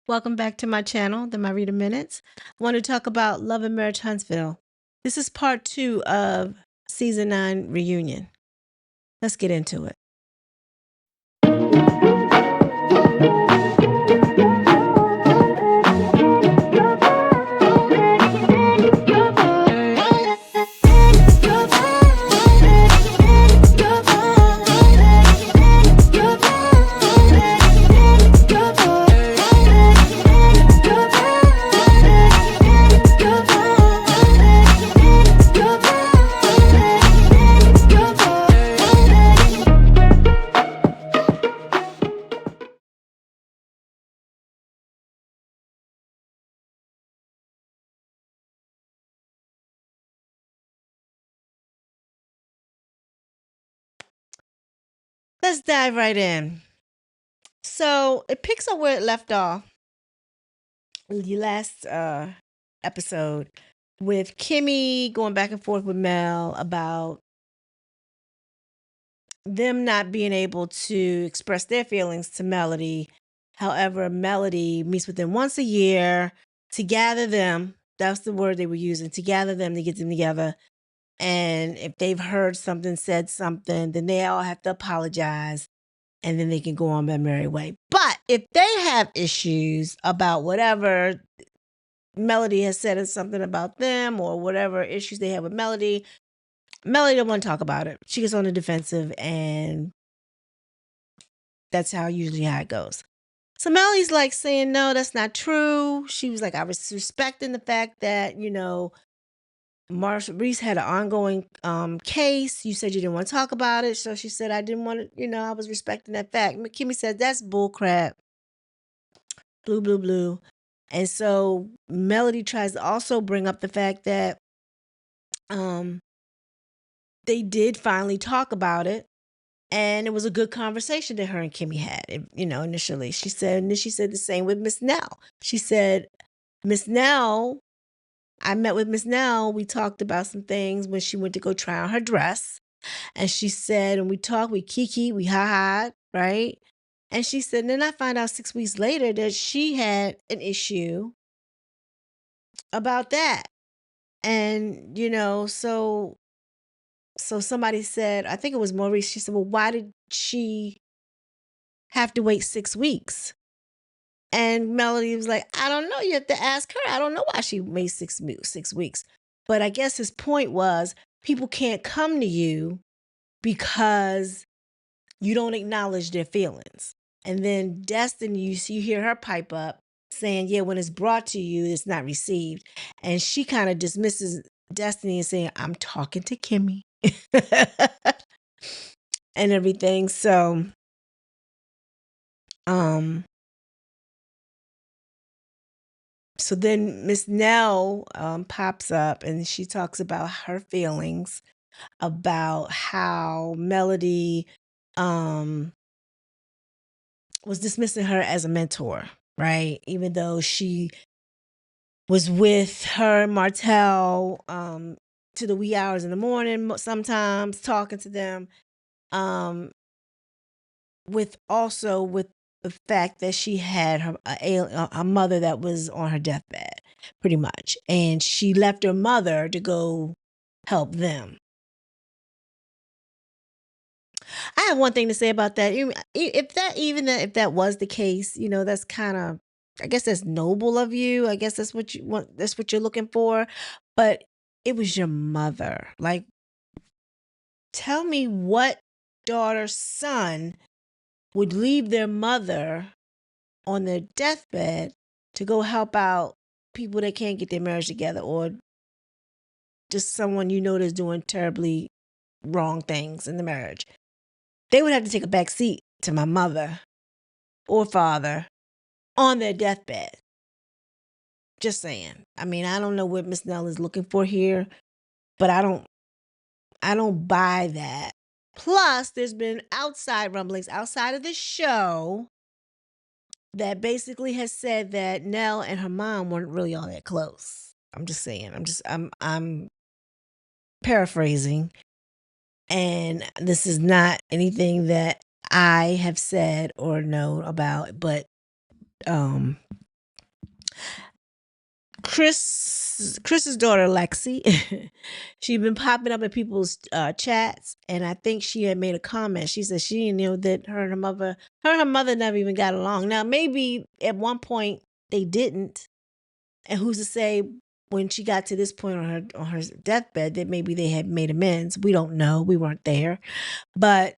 Welcome back to my channel, the Marita Minutes. I want to talk about Love and Marriage Huntsville. This is part 2 of season 9 reunion. Let's get into it. Let's dive right in. So it picks up where it left off. The last episode with Kimmy going back and forth with Mel about them not being able to express their feelings to Melody. However, Melody meets with them once a year to gather them. That's the word they were using, to gather them, to get them together. And if they've heard something, said something, then they all have to apologize and then they can go on their merry way. But if they have issues about whatever Melody has said something about them or whatever issues they have with Melody don't want to talk about it. She gets on the defensive, and that's usually how it goes. So Melody's like saying, no, that's not true. She was like, I was respecting the fact that, Marcia Reese had an ongoing case. You said you didn't want to talk about it. So she said, I didn't want to, I was respecting that fact. Kimmy said, that's bull crap. Blue, blue, blue. And so Melody tries to also bring up the fact that they did finally talk about it. And it was a good conversation that her and Kimmy had, initially. She said the same with Miss Nell. She said, Miss Nell, I met with Miss Nell. We talked about some things when she went to go try on her dress. And she said, and we talked, we kiki, we ha-ha, right? And she said, and then I found out 6 weeks later that she had an issue about that. And, so somebody said, I think it was Maurice, she said, well, why did she have to wait 6 weeks? And Melody was like, I don't know. You have to ask her. I don't know why she made 6 weeks. But I guess his point was people can't come to you because you don't acknowledge their feelings. And then Destiny, you hear her pipe up saying, yeah, when it's brought to you, it's not received. And she kind of dismisses Destiny and saying, I'm talking to Kimmy and everything. So, so then Miss Nell pops up and she talks about her feelings about how Melody was dismissing her as a mentor, right? Even though she was with her and Martell to the wee hours in the morning, sometimes talking to them, with the fact that she had a mother that was on her deathbed, pretty much. And she left her mother to go help them. I have one thing to say about that. If that was the case, that's kind of, I guess that's noble of you. I guess that's what you want. That's what you're looking for. But it was your mother. Like, tell me what daughter, son would leave their mother on their deathbed to go help out people that can't get their marriage together, or just someone that's doing terribly wrong things in the marriage. They would have to take a back seat to my mother or father on their deathbed. Just saying. I mean, I don't know what Miss Nell is looking for here, but I don't buy that. Plus, there's been outside rumblings outside of the show that basically has said that Nell and her mom weren't really all that close. I'm just saying. I'm paraphrasing. And this is not anything that I have said or know about, but Chris's daughter Lexi, she'd been popping up in people's chats, and I think she had made a comment. She said she knew that her and her mother never even got along. Now maybe at one point they didn't, and who's to say when she got to this point on her deathbed that maybe they had made amends. We don't know. We weren't there, but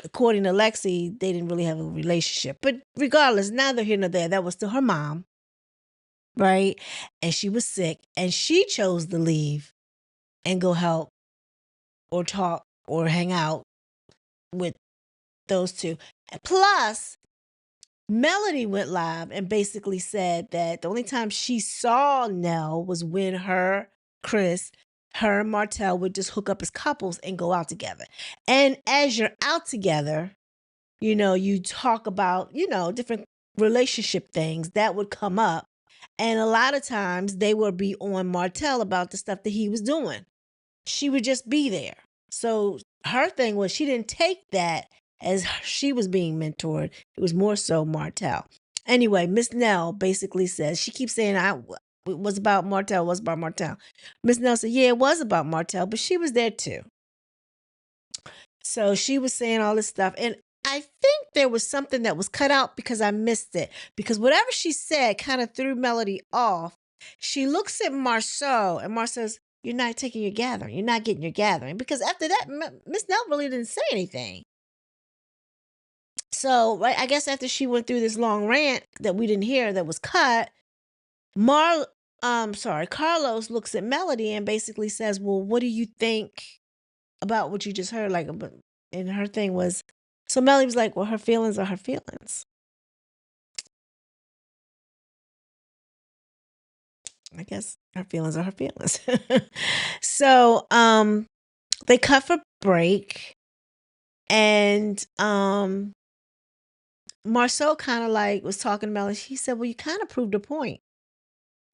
according to Lexi, they didn't really have a relationship. But regardless, neither here nor there. That was still her mom, right? And she was sick, and she chose to leave and go help or talk or hang out with those two. Plus, Melody went live and basically said that the only time she saw Nell was when Chris, her and Martell would just hook up as couples and go out together. And as you're out together, you talk about, different relationship things that would come up. And a lot of times they would be on Martell about the stuff that he was doing. She would just be there. So her thing was she didn't take that as she was being mentored. It was more so Martell. Anyway, Miss Nell basically says, she keeps saying, it was about Martell, Miss Nell said, yeah, it was about Martell, but she was there too. So she was saying all this stuff. And I think there was something that was cut out because I missed it. Because whatever she said kind of threw Melody off. She looks at Marceau, and Marceau says, you're not taking your gathering. You're not getting your gathering. Because after that, Miss Nell really didn't say anything. So, right, I guess after she went through this long rant that we didn't hear that was cut, Carlos looks at Melody and basically says, well, what do you think about what you just heard? And her thing was, so Melody was like, well, her feelings are her feelings. I guess her feelings are her feelings. So they cut for break, and Marceau kind of like was talking to Melody. He said, well, you kind of proved a point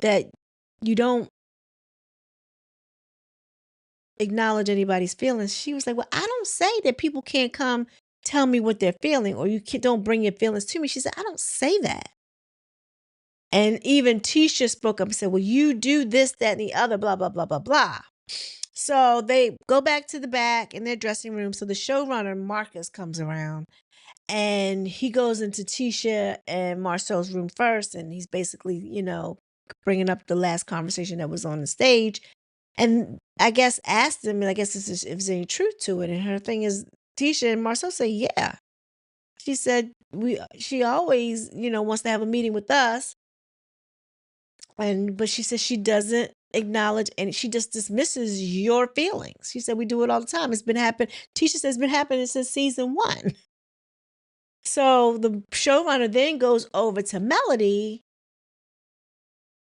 that you don't acknowledge anybody's feelings. She was like, well, I don't say that people can't come tell me what they're feeling, or don't bring your feelings to me. She said, I don't say that. And even Tisha spoke up and said, well, you do this, that, and the other, blah, blah, blah, blah, blah. So they go back to the back in their dressing room. So the showrunner, Marcus, comes around, and he goes into Tisha and Marceau's room first. And he's basically, bringing up the last conversation that was on the stage. And I guess asked him, and I guess if there's any truth to it. And her thing is, Tisha and Marceau say, yeah. She said, she always, wants to have a meeting with us. But she says she doesn't acknowledge, and she just dismisses your feelings. She said we do it all the time. It's been happening. Tisha says it's been happening since season 1. So the showrunner then goes over to Melody,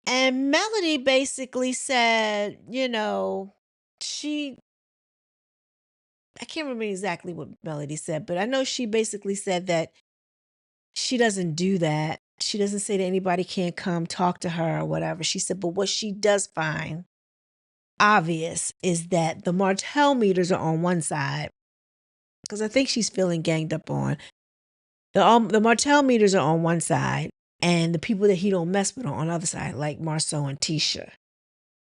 and Melody basically said, I can't remember exactly what Melody said, but I know she basically said that she doesn't do that. She doesn't say that anybody can't come talk to her or whatever. She said, but what she does find obvious is that the Martell meters are on one side, because I think she's feeling ganged up on. The Martell meters are on one side, and the people that he don't mess with are on the other side, like Marceau and Tisha.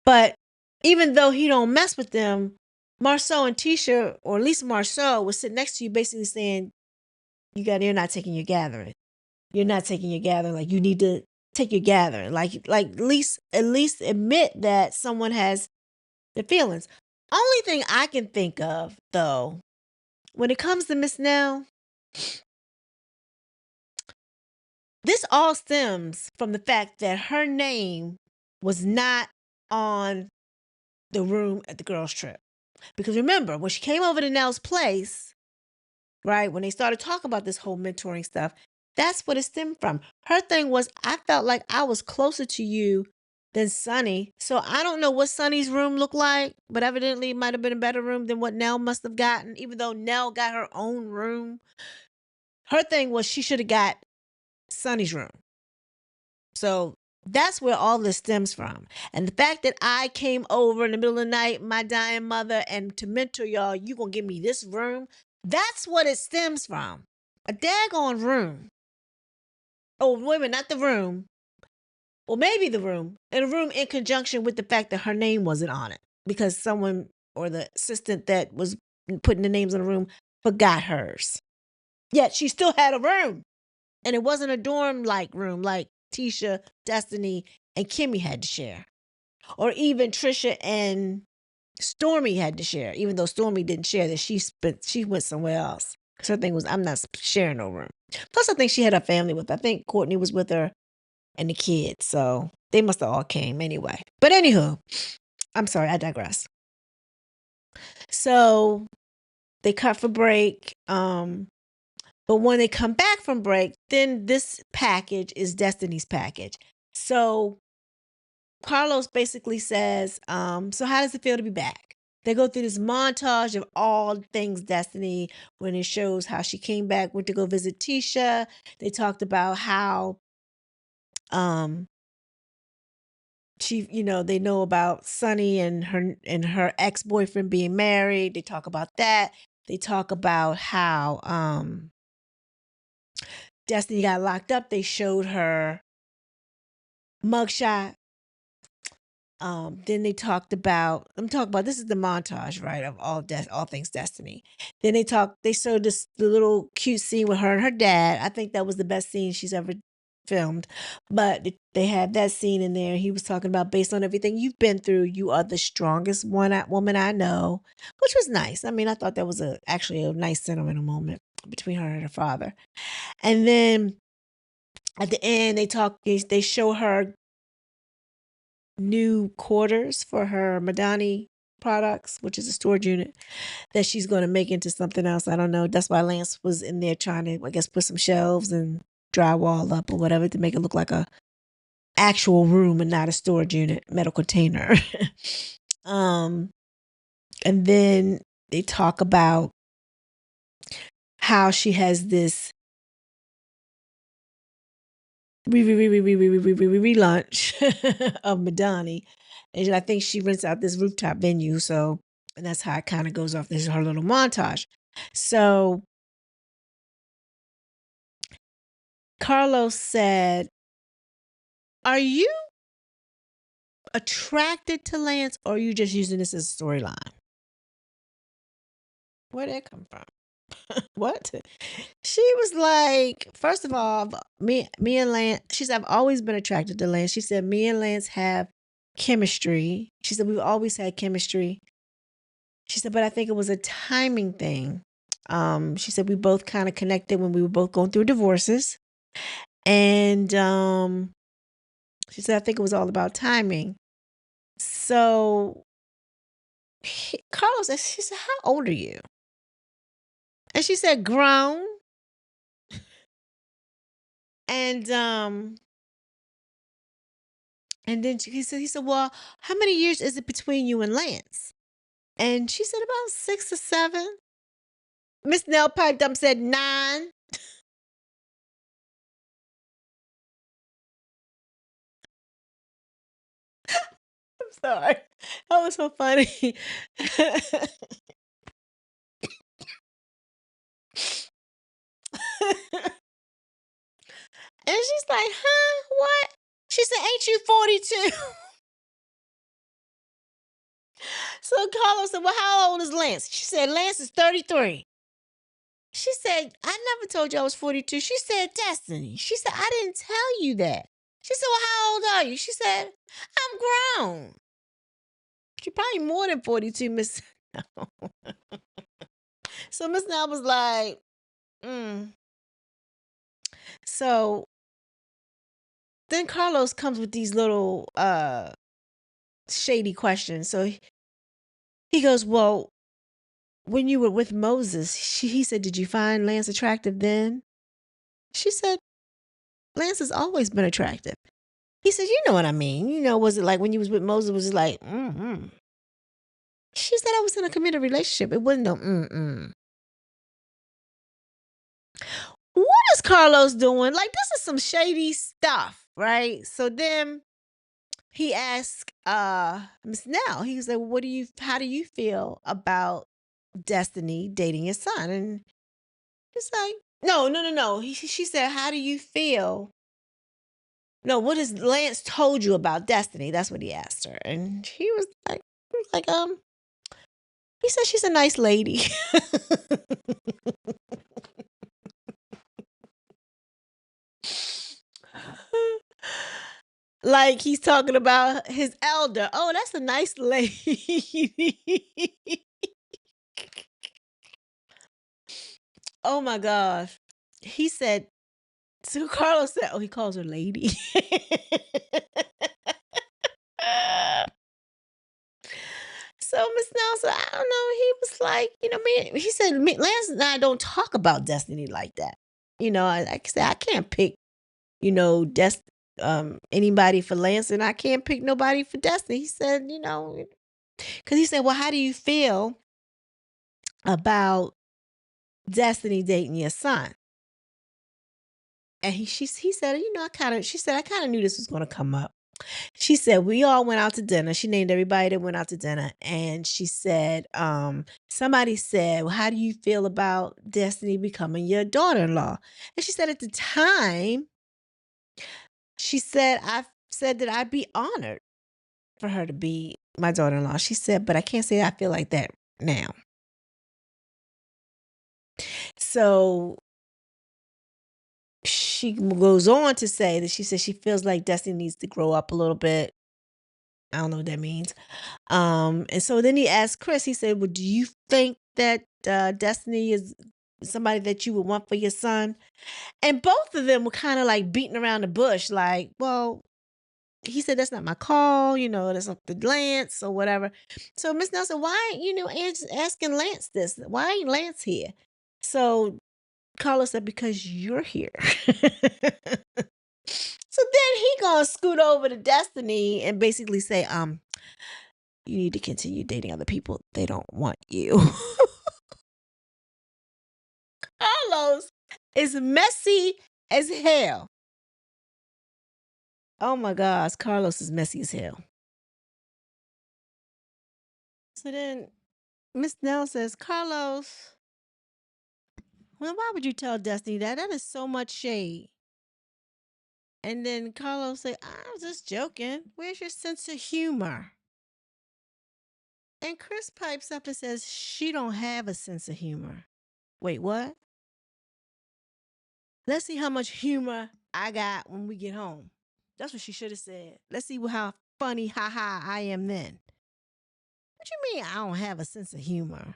But even though he don't mess with them, Marceau and Tisha, or at least Marceau, was sitting next to you basically saying, you're not taking your gathering. You're not taking your gathering. Like, you need to take your gathering. Like at least admit that someone has the feelings. Only thing I can think of, though, when it comes to Miss Nell, this all stems from the fact that her name was not on the room at the girls' trip. Because remember, when she came over to Nell's place, right, when they started talking about this whole mentoring stuff, that's what it stemmed from. Her thing was, I felt like I was closer to you than Sunny. So I don't know what Sunny's room looked like, but evidently it might have been a better room than what Nell must have gotten, even though Nell got her own room. Her thing was she should have got Sunny's room. So that's where all this stems from. And the fact that I came over in the middle of the night, my dying mother, and to mentor y'all, you gonna give me this room? That's what it stems from. A daggone room. Oh, wait a minute, not the room. Well, maybe the room. In a room in conjunction with the fact that her name wasn't on it because someone or the assistant that was putting the names in the room forgot hers. Yet she still had a room. And it wasn't a dorm like room like Tisha, Destiny, and Kimmy had to share. Or even Trisha and Stormy had to share, even though Stormy didn't share that she went somewhere else. Because her thing was, I'm not sharing no room. Plus, I think she had her family with her. I think Courtney was with her and the kids. So they must have all came anyway. But anywho, I'm sorry, I digress. So they cut for break. But when they come back from break, then this package is Destiny's package. So Carlos basically says, so how does it feel to be back? They go through this montage of all things Destiny when it shows how she came back, went to go visit Tisha. They talked about how um she, they know about Sonny and her ex-boyfriend being married. They talk about that. They talk about how Destiny got locked up. They showed her mugshot. Then they talked about, this is the montage, right, of all things Destiny. Then they showed the little cute scene with her and her dad. I think that was the best scene she's ever filmed. But they had that scene in there. He was talking about, based on everything you've been through, you are the strongest woman I know, which was nice. I mean, I thought that was actually a nice sentimental moment between her and her father. And then at the end, they show her new quarters for her Madani products, which is a storage unit that she's going to make into something else. I don't know. That's why Lance was in there trying to, I guess, put some shelves and drywall up or whatever to make it look like a actual room and not a storage unit, metal container. And then they talk about how she has this relaunch of Madani. And I think she rents out this rooftop venue. So, and that's how it kind of goes off. This is her little montage. So Carlos said, are you attracted to Lance or are you just using this as a storyline? Where'd that come from? What? She was like, first of all, me and Lance, she said, I've always been attracted to Lance. She said, me and Lance have chemistry. She said, we've always had chemistry. She said, but I think it was a timing thing. She said, we both kind of connected when we were both going through divorces. And she said, I think it was all about timing. So Carlos, she said, how old are you? And she said, grown. And then he said, well, how many years is it between you and Lance? And she said, about 6 or 7. Miss Nell piped up and said 9. I'm sorry. That was so funny. And she's like, huh? What? She said, ain't you 42? So Carlos said, well, how old is Lance? She said, Lance is 33. She said, I never told you I was 42. She said, Destiny. She said, I didn't tell you that. She said, well, how old are you? She said, I'm grown. She probably more than 42, Miss. So Miss Nell was like, So then Carlos comes with these little shady questions. So he goes, well, when you were with Moses, he said, did you find Lance attractive then? She said, Lance has always been attractive. He said, you know what I mean. Was it like when you was with Moses, was it like, mm-hmm. She said, I was in a committed relationship. It wasn't no mm-mm. What is Carlos doing? Like, this is some shady stuff, right? So then he asked Miss Nell, he was like, how do you feel about Destiny dating your son? And he's like, no. She said, how do you feel No, what has Lance told you about Destiny? That's what he asked her. And he said she's a nice lady. Like he's talking about his elder. Oh, that's a nice lady. Oh my gosh. He said, so Carlos said, oh, he calls her lady. So Miss Nelson, I don't know. He was like, he said, Lance and I don't talk about Destiny like that. Like I said, I can't pick, anybody for Lance, and I can't pick nobody for Destiny. He said, because he said, well, how do you feel about Destiny dating your son? And he said, she said, I kind of knew this was going to come up. She said, we all went out to dinner. She named everybody that went out to dinner. And she said, somebody said, well, how do you feel about Destiny becoming your daughter-in-law? And she said, at the time, she said, I said that I'd be honored for her to be my daughter-in-law. She said, but I can't say I feel like that now. So she goes on to say that she says she feels like Destiny needs to grow up a little bit. I don't know what that means. And so then he asked Chris, he said, well, do you think that Destiny is somebody that you would want for your son? And both of them were kind of like beating around the bush, like, well, he said, that's not my call, that's up to Lance or whatever. So Miss Nelson, why ain't, asking Lance this? Why ain't Lance here? So Carlos said, because you're here. So then he gonna scoot over to Destiny and basically say, you need to continue dating other people. They don't want you. Carlos is messy as hell. Oh my gosh, Carlos is messy as hell. So then Miss Nell says, Carlos, well, why would you tell Destiny that? That is so much shade. And then Carlos said, I was just joking. Where's your sense of humor? And Chris pipes up and says, she don't have a sense of humor. Wait, what? Let's see how much humor I got when we get home. That's what she should have said. Let's see how funny, ha I am then. What you mean I don't have a sense of humor?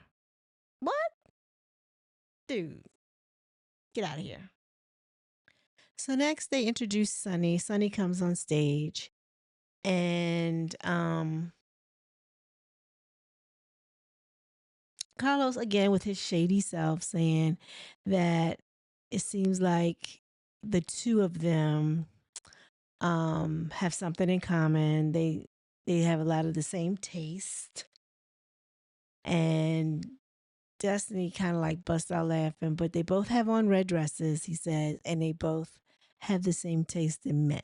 What? Dude, get out of here. So next they introduce Sonny. Sonny comes on stage and Carlos again with his shady self saying that it seems like the two of them have something in common. They have a lot of the same taste. And Destiny kind of like busts out laughing, but they both have on red dresses, he said, and they both have the same taste in men.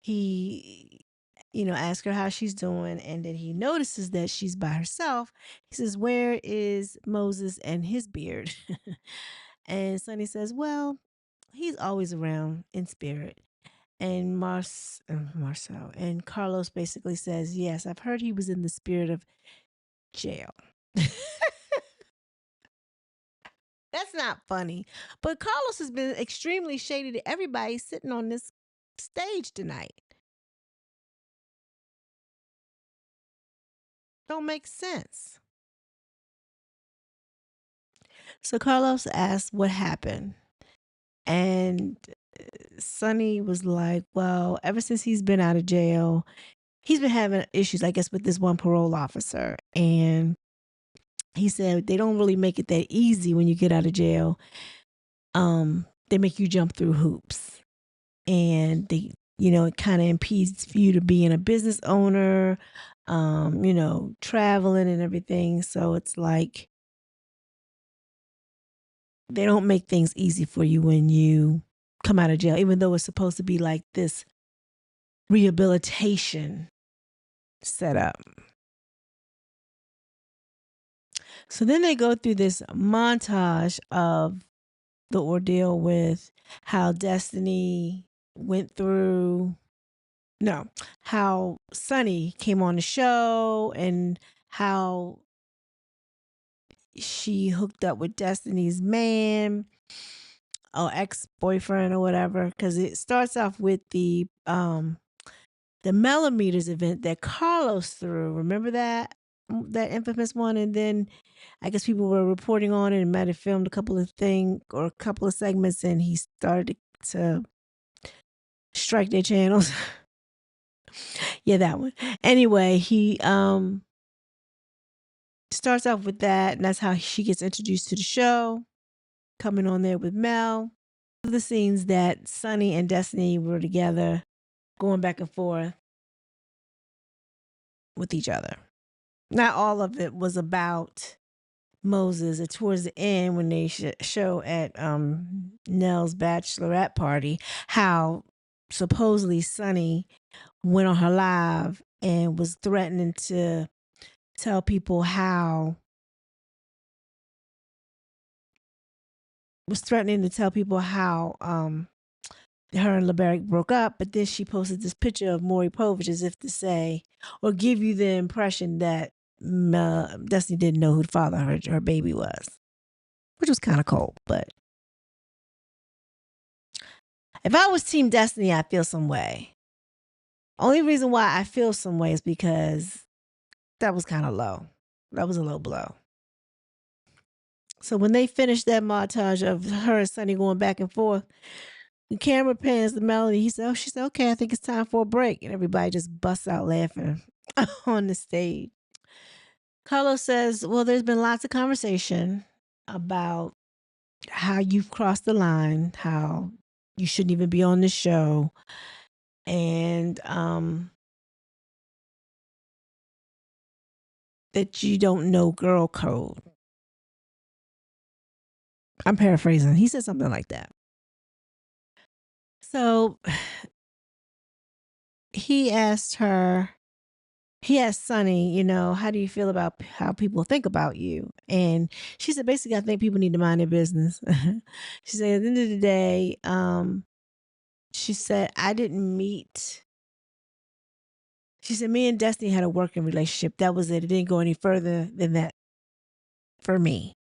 He asks her how she's doing, and then he notices that she's by herself. He says, where is Moses and his beard? And Sonny says, well, he's always around in spirit. And Marcel and Carlos basically says, yes, I've heard he was in the spirit of jail. That's not funny. But Carlos has been extremely shady to everybody sitting on this stage tonight. Don't make sense. So Carlos asked what happened. And Sonny was like, well, ever since he's been out of jail, he's been having issues, I guess, with this one parole officer. And he said they don't really make it that easy when you get out of jail. They make you jump through hoops. And they, it kind of impedes for you to being a business owner, traveling and everything. So it's like they don't make things easy for you when you come out of jail, even though it's supposed to be like this rehabilitation setup. So then they go through this montage of the ordeal with how Destiny went through, no, how Sunny came on the show and how she hooked up with Destiny's man or ex-boyfriend or whatever, because it starts off with the Millimeters event that Carlos threw. Remember that? That infamous one. And then I guess people were reporting on it and might have filmed a couple of things or a couple of segments, and he started to strike their channels. Yeah, that one. Anyway, he starts off with that, and that's how she gets introduced to the show, coming on there with Mel. The scenes that Sunny and Destiny were together, going back and forth with each other. Not all of it was about Moses. And towards the end, when they show at Nell's bachelorette party, how supposedly Sunny went on her live and was threatening to tell people how her and LeBerick broke up, but then she posted this picture of Maury Povich as if to say, or give you the impression that Destiny didn't know who the father of her baby was, which was kind of cold. But if I was Team Destiny, I'd feel some way. Only reason why I feel some way is because that was kind of low. That was a low blow. So when they finished that montage of her and Sunny going back and forth, the camera pans to Melody. She said, okay, I think it's time for a break. And everybody just busts out laughing on the stage. Carlos says, well, there's been lots of conversation about how you've crossed the line, how you shouldn't even be on the show. And that you don't know girl code. I'm paraphrasing. He said something like that. So he asked Sunny, how do you feel about how people think about you? And she said, basically, I think people need to mind their business. She said, at the end of the day, she said, she said, me and Destiny had a working relationship. That was it. It didn't go any further than that for me.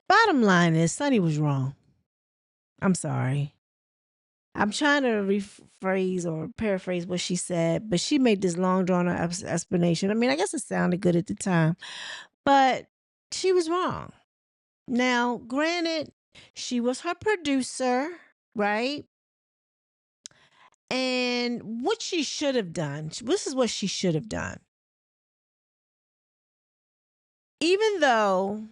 Bottom line is Sunny was wrong. I'm sorry. I'm trying to rephrase or paraphrase what she said, but she made this long drawn out explanation. I mean, I guess it sounded good at the time, but she was wrong. Now, granted, she was her producer, right? And what she should have done, this is what she should have done. Even though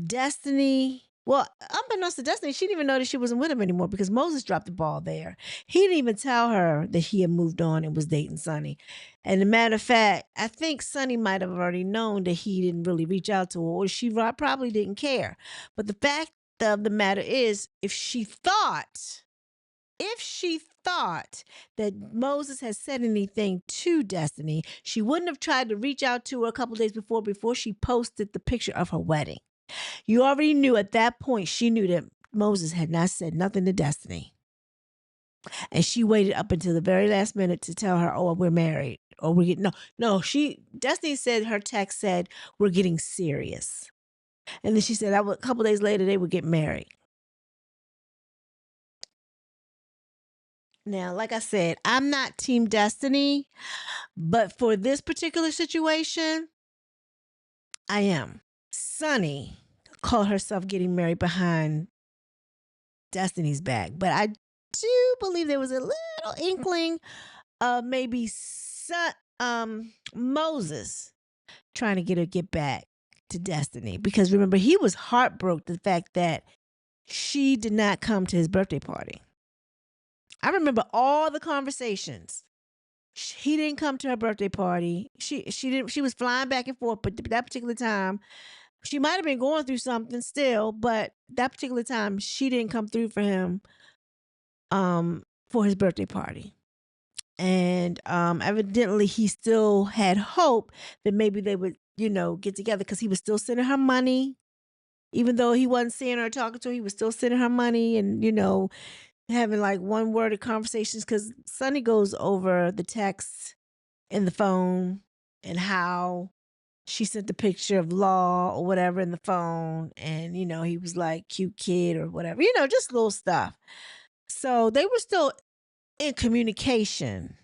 Destiny, well, unbeknownst to Destiny, she didn't even know that she wasn't with him anymore because Moses dropped the ball there. He didn't even tell her that he had moved on and was dating Sunny. And a matter of fact, I think Sunny might have already known that he didn't really reach out to her, or she probably didn't care. But the fact of the matter is, if she thought that Moses had said anything to Destiny, she wouldn't have tried to reach out to her a couple days before she posted the picture of her wedding. You already knew at that point, she knew that Moses had not said nothing to Destiny. And she waited up until the very last minute to tell her, oh, we're married. Or we're getting, Destiny said, her text said, we're getting serious. And then she said, a couple days later, they would get married. Now, like I said, I'm not Team Destiny, but for this particular situation, I am. Sunny called herself getting married behind Destiny's back, but I do believe there was a little inkling of maybe Moses trying to get back to Destiny, because remember, he was heartbroken the fact that she did not come to his birthday party. I remember all the conversations. He didn't come to her birthday party. She didn't. She was flying back and forth, but that particular time, she might have been going through something still. But that particular time, she didn't come through for him. for his birthday party. And evidently he still had hope that maybe they would, get together, because he was still sending her money. Even though he wasn't seeing her or talking to her, he was still sending her money and, having like one worded conversations, because Sonny goes over the text in the phone and how she sent the picture of Law or whatever in the phone. And, he was like, cute kid or whatever, just little stuff. So they were still in communication.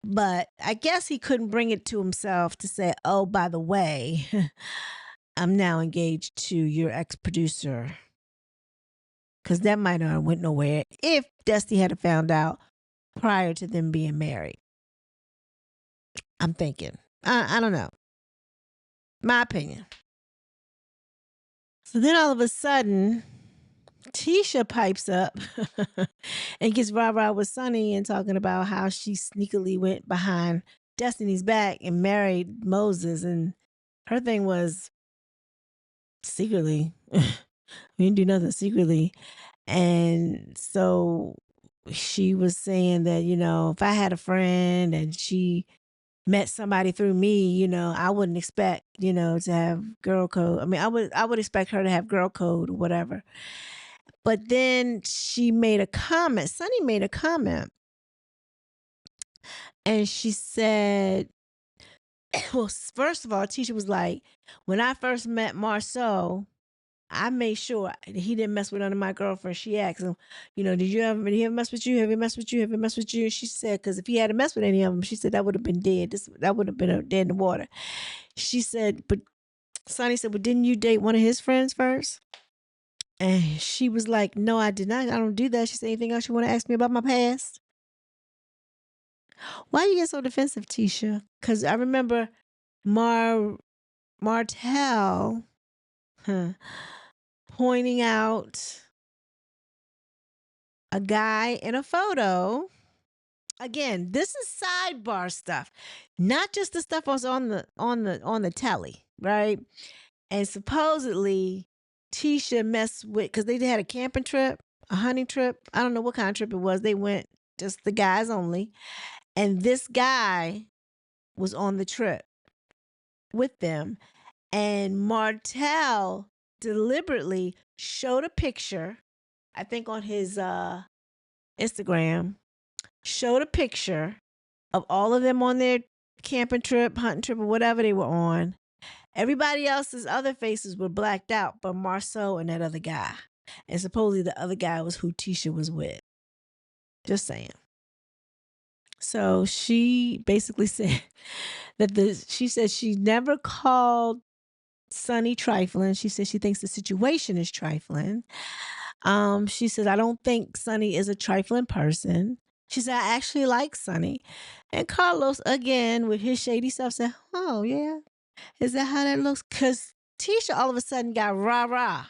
But I guess he couldn't bring it to himself to say, oh, by the way, I'm now engaged to your ex-producer. Because that might not have went nowhere if Dusty had found out prior to them being married. I'm thinking. I don't know. My opinion. So then all of a sudden, Tisha pipes up and gets rah-rah with Sonny and talking about how she sneakily went behind Destiny's back and married Moses. And her thing was secretly. We didn't do nothing secretly. And so she was saying that, if I had a friend and she met somebody through me, I wouldn't expect, to have girl code. I mean, I would expect her to have girl code or whatever. But then she made a comment. Sunny made a comment. And she said, well, first of all, Tisha was like, when I first met Marceau, I made sure he didn't mess with none of my girlfriends. She asked him, did he ever mess with you? Have he messed with you? Have he messed with you? She said, because if he had messed with any of them, she said that would have been dead. That would have been dead in the water. She said, but Sonny said, well, didn't you date one of his friends first? And she was like, no, I did not. I don't do that. She said, anything else you want to ask me about my past? Why you get so defensive, Tisha? Because I remember Martell pointing out a guy in a photo. Again, this is sidebar stuff, not just the stuff was on the telly, right? And supposedly Tisha messed with, because they had a camping trip, a hunting trip. I don't know what kind of trip it was. They went just the guys only, and this guy was on the trip with them, and Martell deliberately showed a picture, I think on his Instagram, showed a picture of all of them on their camping trip, hunting trip, or whatever they were on. Everybody else's other faces were blacked out, but Marceau and that other guy. And supposedly the other guy was who Tisha was with. Just saying. So she basically said that she said she never called Sonny trifling. She said she thinks the situation is trifling. She says, I don't think Sonny is a trifling person. She said, I actually like Sonny. And Carlos, again, with his shady stuff, said, oh, yeah. Is that how that looks? Because Tisha all of a sudden got rah-rah.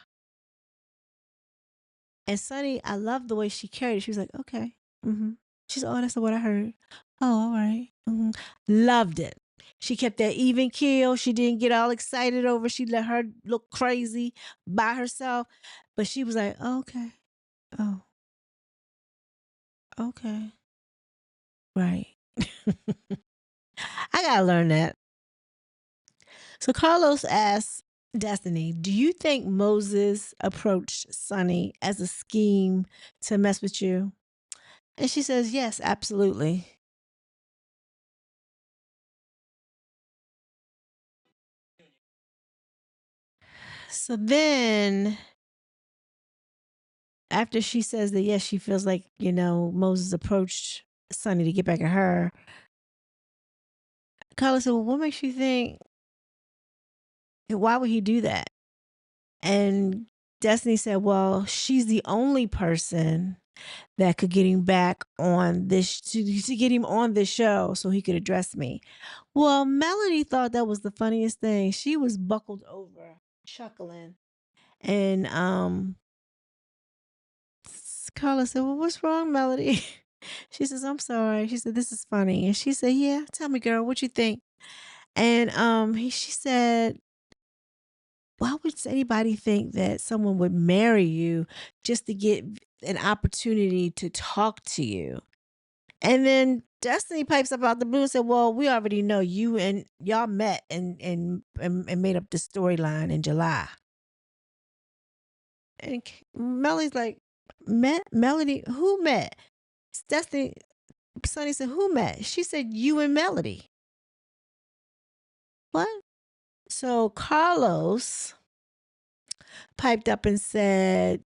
And Sonny, I love the way she carried it. She was like, okay. Mm-hmm. She said, oh, that's what I heard. Oh, all right. Mm-hmm. Loved it. She kept that even keel. She didn't get all excited over. She let her look crazy by herself. But she was like, oh, okay. Oh, okay. Right. I got to learn that. So Carlos asks Destiny, do you think Moses approached Sonny as a scheme to mess with you? And she says, yes, absolutely. So then, after she says that, yes, she feels like, Moses approached Sonny to get back at her, Carlos said, well, what makes you think, why would he do that? And Destiny said, well, she's the only person that could get him back on this, to get him on this show so he could address me. Well, Melody thought that was the funniest thing. She was buckled over, chuckling. And Carla said, well, what's wrong, Melody? She says, I'm sorry. She said, this is funny. And she said, yeah, tell me, girl, what you think? And she said, why would anybody think that someone would marry you just to get an opportunity to talk to you. And then Destiny pipes up out the blue and said, "Well, we already know you and y'all met and made up the storyline in July." And Melly's like, "Met? Melody? Who met?" Destiny, Sonny said, "Who met?" She said, "You and Melody." What? So Carlos piped up and said,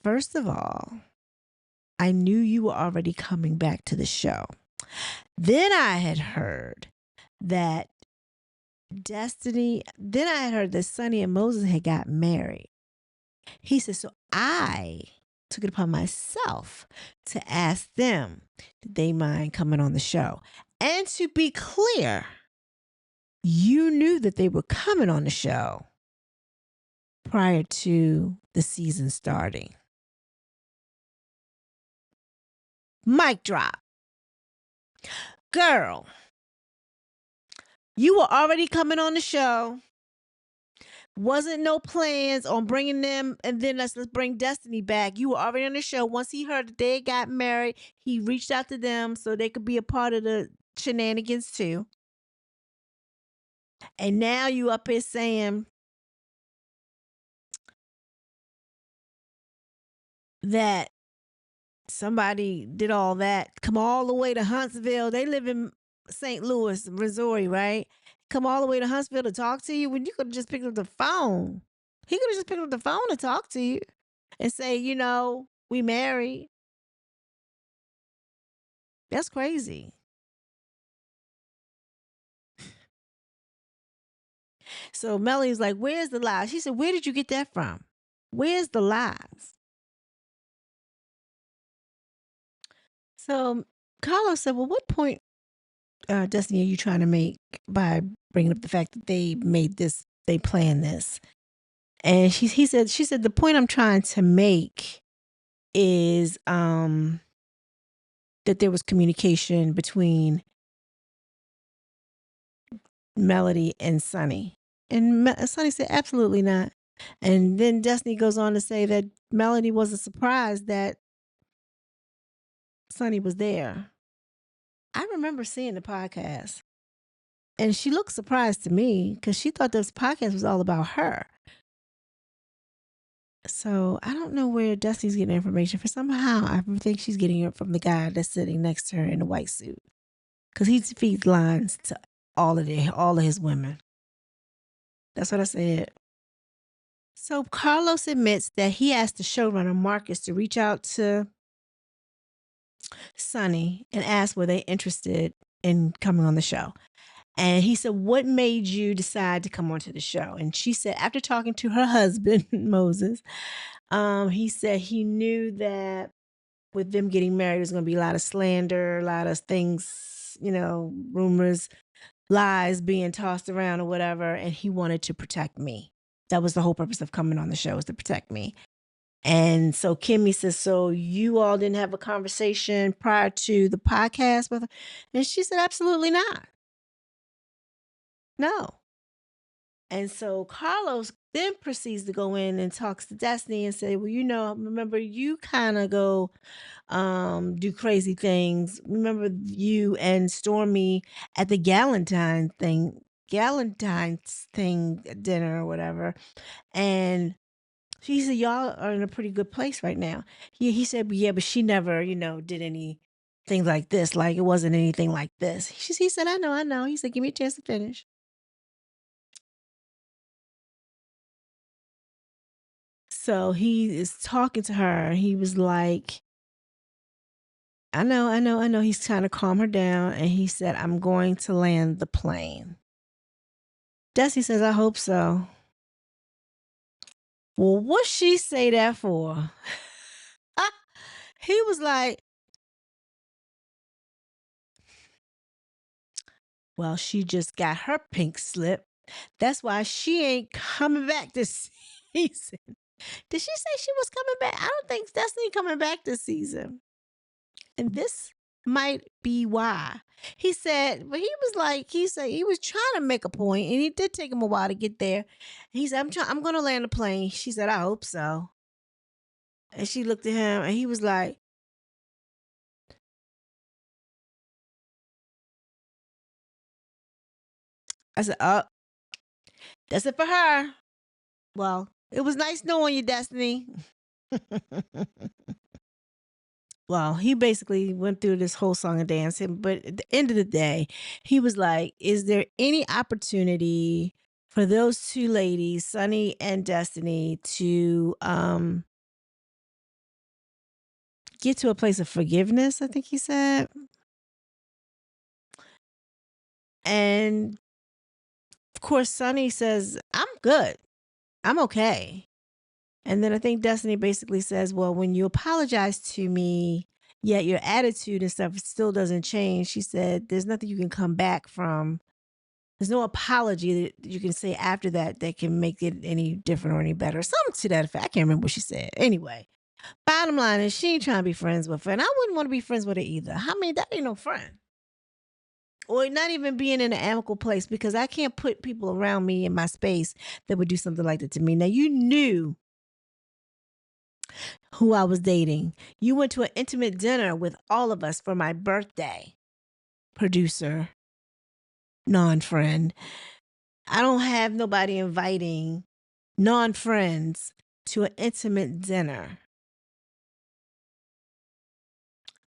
"First of all, I knew you were already coming back to the show. Then I had heard that Sonny and Moses had got married." He said, "So I took it upon myself to ask them, did they mind coming on the show? And to be clear, you knew that they were coming on the show prior to the season starting." Mic drop. Girl, you were already coming on the show. Wasn't no plans on bringing them, and then let's bring Destiny back. You were already on the show. Once he heard that they got married, he reached out to them so they could be a part of the shenanigans too. And now you up here saying that somebody did all that, come all the way to Huntsville. They live in St. Louis, Missouri, right? Come all the way to Huntsville to talk to you when you could have just picked up the phone. He could have just picked up the phone to talk to you and say, we married. That's crazy. So Melly's like, "Where's the lies?" She said, "Where did you get that from? Where's the lies?" So Carlos said, "Well, what point, Destiny, are you trying to make by bringing up the fact that they planned this?" And she said, "The point I'm trying to make is that there was communication between Melody and Sonny." And Sonny said, "Absolutely not." And then Destiny goes on to say that Melody wasn't surprised that Sonny was there. I remember seeing the podcast, and she looked surprised to me because she thought this podcast was all about her. So I don't know where Destiny's getting information for. Somehow I think she's getting it from the guy that's sitting next to her in the white suit, because he feeds lines to all of his women. That's what I said. So Carlos admits that he asked the showrunner Marcus to reach out to Sonny and ask were they interested in coming on the show. And he said, "What made you decide to come onto the show?" And she said, after talking to her husband, Moses, he said he knew that with them getting married, there's going to be a lot of slander, a lot of things, rumors, lies being tossed around or whatever. And he wanted to protect me. That was the whole purpose of coming on the show, was to protect me. And so Kimmy says, "So you all didn't have a conversation prior to the podcast with her?" And she said, "Absolutely not. No." And so Carlos then proceeds to go in and talks to Destiny and say, "Well, remember you kind of go do crazy things. Remember you and Stormy at the Galentine's thing dinner or whatever." And she said, "Y'all are in a pretty good place right now." He said, "Yeah, but she never, did any things like this. Like it wasn't anything like this." He said, I know. He said, "Give me a chance to finish." So he is talking to her. He was like, I know. He's trying to calm her down. And he said, "I'm going to land the plane." Desi says, "I hope so." Well, what she say that for? He was like, "Well, she just got her pink slip. That's why she ain't coming back this season." Did she say she was coming back? I don't think Destiny coming back this season. And this might be why. He said, but he said he was trying to make a point, and it did take him a while to get there. He said, I'm gonna land a plane." She said, "I hope so." And she looked at him and he was like, I said, oh, that's it for her. Well, it was nice knowing you, Destiny. Well, he basically went through this whole song and dance, but at the end of the day, he was like, is there any opportunity for those two ladies, Sunny and Destiny, to get to a place of forgiveness? I think he said. And of course, Sunny says, I'm good. I'm okay. And then I think Destiny basically says, well, when you apologize to me, yet your attitude and stuff still doesn't change, she said, there's nothing you can come back from. There's no apology that you can say after that can make it any different or any better. Something to that effect. I can't remember what she said. Anyway, bottom line is she ain't trying to be friends with her. And I wouldn't want to be friends with her either. I mean, that ain't no friend. Or not even being in an amicable place, because I can't put people around me in my space that would do something like that to me. Now, you knew who I was dating. You went to an intimate dinner with all of us for my birthday. Producer, non friend. I don't have nobody inviting non friends to an intimate dinner.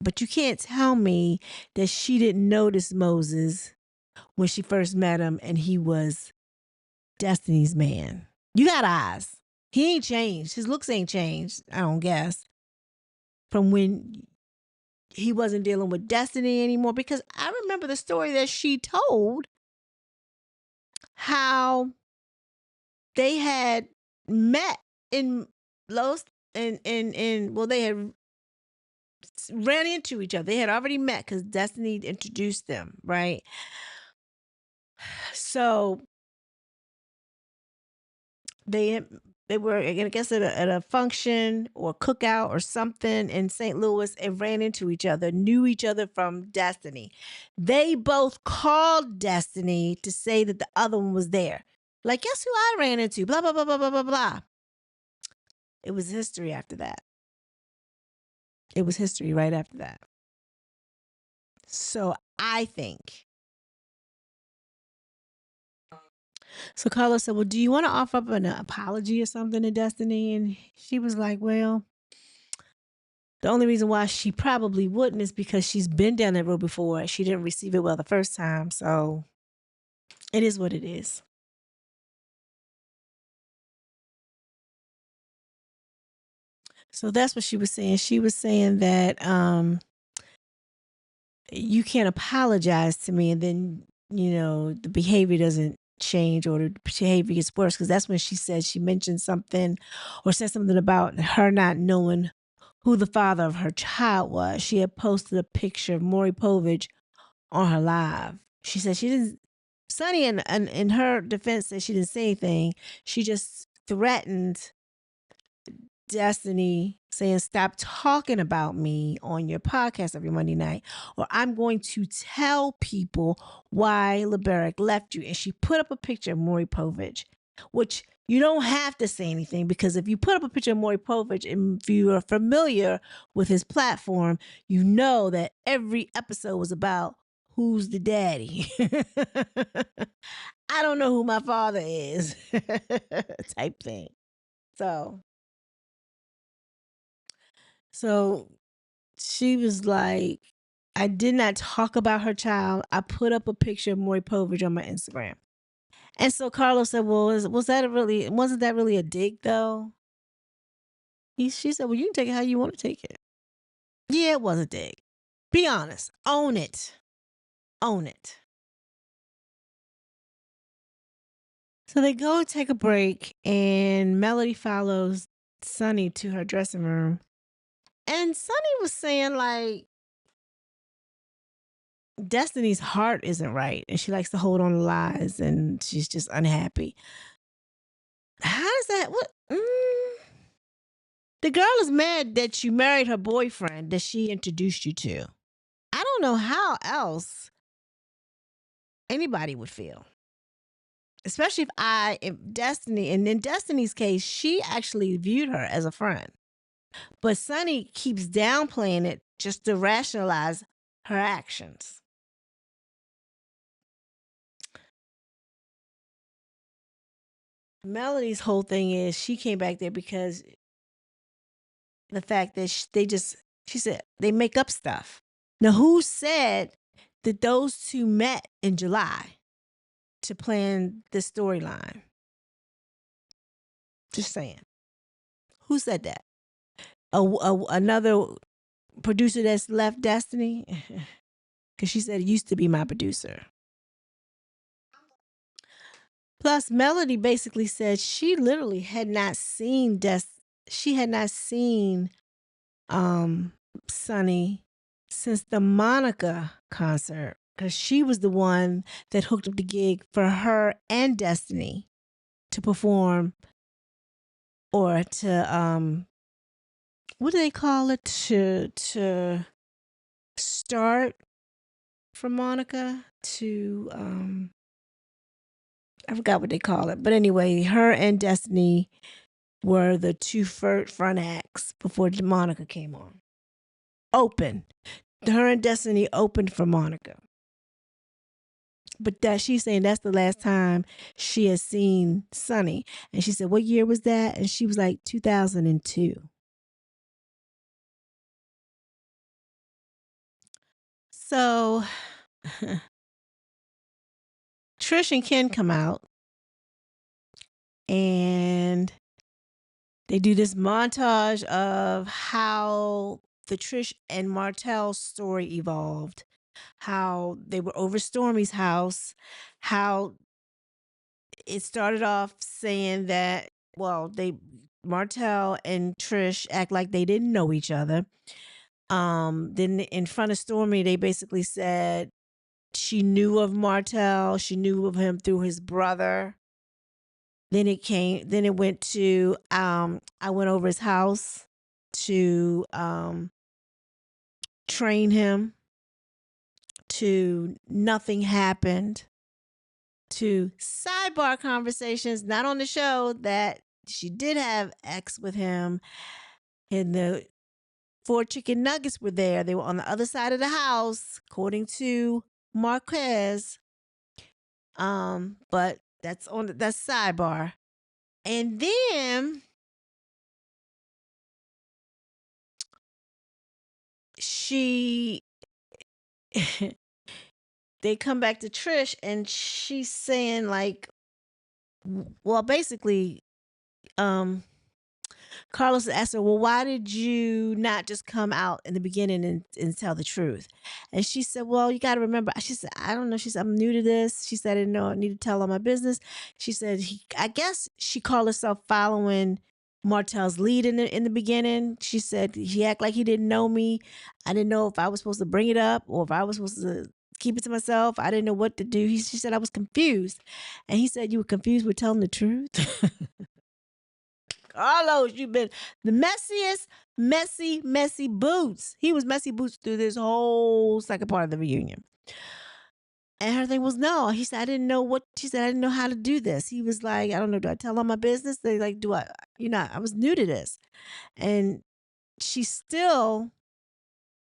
But you can't tell me that she didn't notice Moses when she first met him and he was Destiny's man. You got eyes. He ain't changed. His looks ain't changed, I don't guess, from when he wasn't dealing with Destiny anymore. Because I remember the story that she told, how they had met in Los in well, they had ran into each other. They had already met because Destiny introduced them, right? So they they were, I guess, at a function or cookout or something in St. Louis, and ran into each other, knew each other from Destiny. They both called Destiny to say that the other one was there. Like, guess who I ran into? Blah, blah, blah, blah, blah, blah, blah. It was history after that. It was history right after that. So I think. So Carlos said, well, do you want to offer up an apology or something to Destiny? And she was like, well, the only reason why she probably wouldn't is because she's been down that road before. She didn't receive it well the first time. So it is what it is. So that's what she was saying. She was saying that you can't apologize to me and then, the behavior doesn't change or the behavior gets worse. Because that's when she said, she mentioned something or said something about her not knowing who the father of her child was. She had posted a picture of Maury Povich on her live. She said she didn't. Sunny, in her defense, said she didn't say anything. She just threatened Destiny, saying, stop talking about me on your podcast every Monday night, or I'm going to tell people why LeBerick left you. And she put up a picture of Maury Povich, which you don't have to say anything, because if you put up a picture of Maury Povich and if you are familiar with his platform, you know that every episode was about who's the daddy. I don't know who my father is, type thing. So she was like, I did not talk about her child. I put up a picture of Maury Povich on my Instagram. And so Carlos said, well, wasn't that really a dig though? She said, well, you can take it how you want to take it. Yeah, it was a dig. Be honest. Own it. Own it. So they go take a break, and Melody follows Sunny to her dressing room. And Sunny was saying, like, Destiny's heart isn't right, and she likes to hold on to lies, and she's just unhappy. How does that? What? The girl is mad that you married her boyfriend that she introduced you to. I don't know how else anybody would feel, especially if Destiny, and in Destiny's case, she actually viewed her as a friend. But Sunny keeps downplaying it just to rationalize her actions. Melody's whole thing is she came back there because the fact that she said they make up stuff. Now, who said that those two met in July to plan the storyline? Just saying. Who said that? Another producer that's left Destiny? Because she said it used to be my producer. Plus, Melody basically said she literally had not seen she had not seen Sunny since the Monica concert, because she was the one that hooked up the gig for her and Destiny to perform, or to what do they call it, to start for Monica, to I forgot what they call it, but anyway, her and Destiny were the two front acts before Monica came on. Open. Her and Destiny opened for Monica. But that she's saying that's the last time she has seen Sunny. And she said, what year was that? And she was like 2002. So Trish and Ken come out and they do this montage of how the Trish and Martell story evolved, how they were over Stormy's house, how it started off saying that, well, Martell and Trish act like they didn't know each other. Then in front of Stormy, they basically said she knew of Martell, she knew of him through his brother. Then it went to I went over his house to train him, to nothing happened, to sidebar conversations, not on the show, that she did have X with him, and the 4 chicken nuggets were there. They were on the other side of the house, according to Marquez. But that's sidebar. And then they come back to Trish and she's saying like, well, basically, Carlos asked her, well, why did you not just come out in the beginning and tell the truth? And she said, well, you got to remember. She said, I don't know. She said, I'm new to this. She said, I didn't know I need to tell all my business. She said, I guess she called herself following Martell's lead in the beginning. She said, he acted like he didn't know me. I didn't know if I was supposed to bring it up or if I was supposed to keep it to myself. I didn't know what to do. She said, I was confused. And he said, you were confused with telling the truth? Carlos, you've been the messiest, messy boots. He was messy boots through this whole second part of the reunion. And her thing was, no. He said, I didn't know what, she said, I didn't know how to do this. He was like, I don't know, do I tell all my business? They like, do I, I was new to this. And she's still,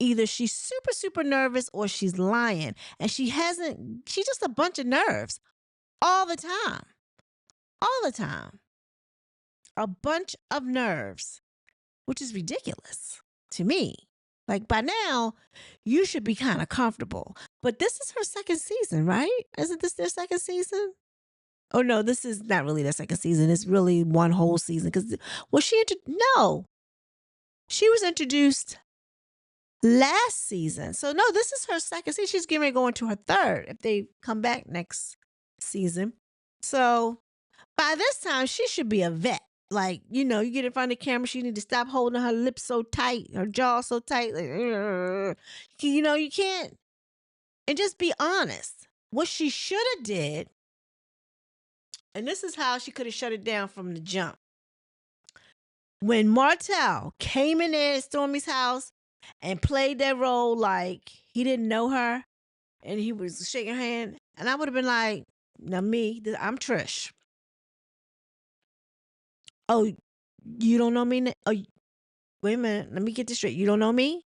either she's super, super nervous or she's lying. And she's just a bunch of nerves all the time. All the time. A bunch of nerves, which is ridiculous to me. Like, by now, you should be kind of comfortable. But this is her second season, right? Isn't this their second season? Oh, no, this is not really their second season. It's really one whole season. Because, no. She was introduced last season. So, no, this is her second season. She's getting ready to go into her third if they come back next season. So, by this time, she should be a vet. Like, you get in front of the camera, she need to stop holding her lips so tight, her jaw so tight. Like, you can't. And just be honest. What she should have did, and this is how she could have shut it down from the jump. When Martell came in there at Stormy's house and played that role like he didn't know her and he was shaking her hand, and I would have been like, now I'm Trish. Oh, you don't know me? wait a minute, let me get this straight. You don't know me?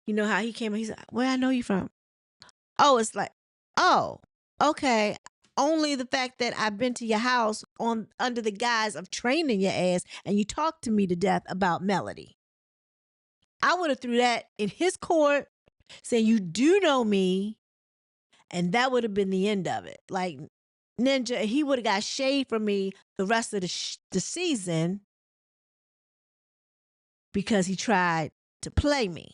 You know how he came? He said, where I know you from? Oh, it's like, oh, okay. Only the fact that I've been to your house on under the guise of training your ass, and you talked to me to death about Melody. I would have threw that in his court, saying you do know me, and that would have been the end of it. Like Ninja, he would have got shade from me the rest of the season because he tried to play me.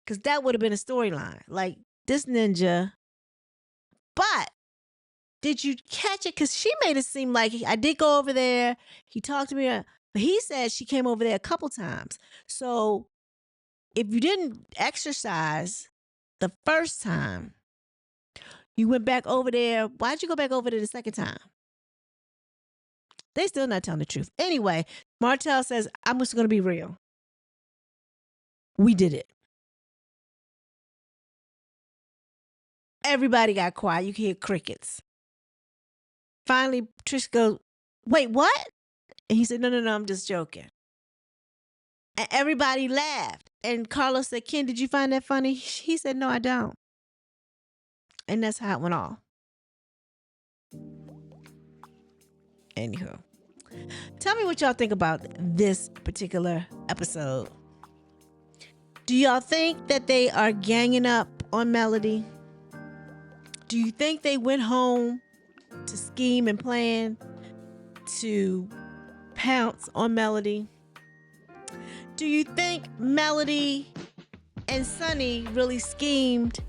Because that would have been a storyline. Like this Ninja. But did you catch it? Because she made it seem like I did go over there. He talked to me. But he said she came over there a couple times. So if you didn't exercise the first time, you went back over there. Why'd you go back over there the second time? They still not telling the truth. Anyway, Martell says, I'm just going to be real. We did it. Everybody got quiet. You can hear crickets. Finally, Trish goes, wait, what? And he said, no, I'm just joking. And everybody laughed. And Carlos said, Ken, did you find that funny? He said, no, I don't. And that's how it went off. Anywho, tell me what y'all think about this particular episode. Do y'all think that they are ganging up on Melody? Do you think they went home to scheme and plan to pounce on Melody? Do you think Melody and Sonny really schemed,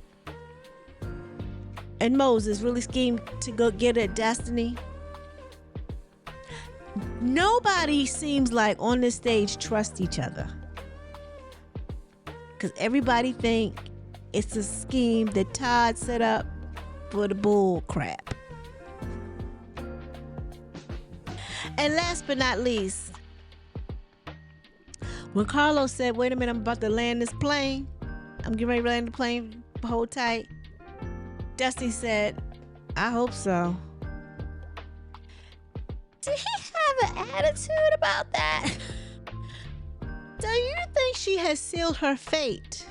and Moses really schemed to go get at Destiny? Nobody seems like on this stage trusts each other. Because everybody think it's a scheme that Todd set up for the bull crap. And last but not least, when Carlos said, wait a minute, I'm about to land this plane. I'm getting ready to land the plane, hold tight. Dusty said, I hope so. Did he have an attitude about that? Do you think she has sealed her fate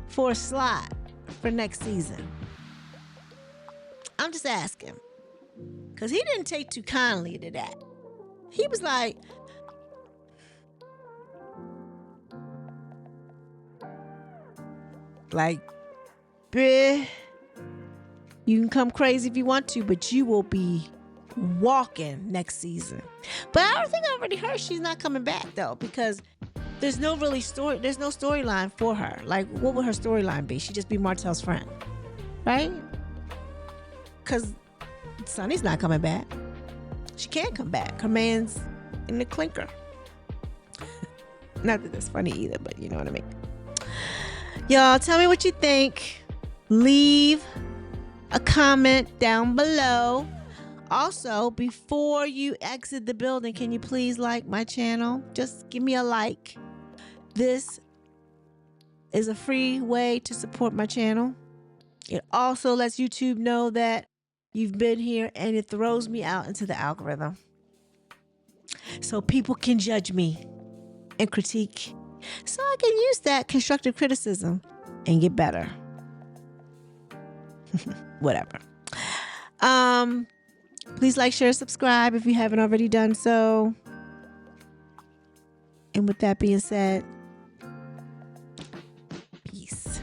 for a slot for next season? I'm just asking. Because he didn't take too kindly to that. He was like, bruh, you can come crazy if you want to, but you will be walking next season. But I don't think I already heard she's not coming back though, because there's no storyline for her. Like, what would her storyline be? She'd just be Martell's friend, right? Because Sonny's not coming back. She can't come back. Her man's in the clinker. Not that that's funny either, but you know what I mean. Y'all, tell me what you think. Leave a comment down below. Also, before you exit the building, can you please like my channel? Just give me a like. This is a free way to support my channel. It also lets YouTube know that you've been here, and it throws me out into the algorithm so people can judge me and critique, so I can use that constructive criticism and get better. Whatever. Please like, share, subscribe if you haven't already done so. And with that being said, peace.